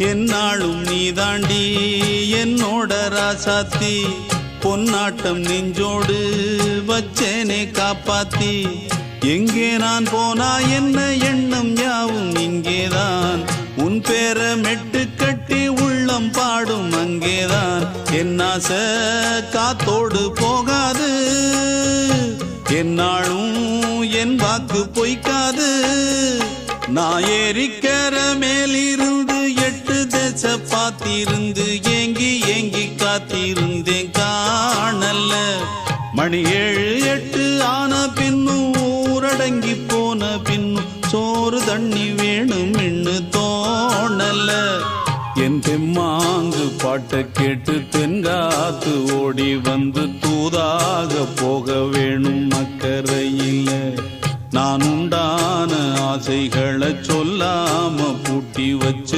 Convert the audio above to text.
என்னாலும் நீதாண்டி என்னோட ராசாத்தி பொன்னாட்டம் நெஞ்சோடு வச்சேனே காப்பாத்தி எங்கே நான் போனா என்ன எண்ணம் யாவும் இங்கேதான் உன் பேர மெட்டு கட்டி உள்ளம் பாடும் அங்கேதான் என் ஆசை காத்தோடு போகாது என்னாலும் என் வாக்கு பொய்க்காது நான் ஏறிக்கிற மேலிருந்து 8 தேச பார்த்திருந்து ஏங்கி ஏங்கி காத்திருந்தேன் காணல்ல மணி 7 8 ஆன பின்னும் ஊரடங்கி போன பின்னும் சோறு தண்ணி வேணும் என்று தோணல என் தெம்மாங்கு பாட்டை கேட்டு தென்காத்து ஓடி வந்து தூதாக போக வேணும் அக்கறையில் நான் உண்டான ஆசைகளை சொல்லாம பூட்டி வச்சு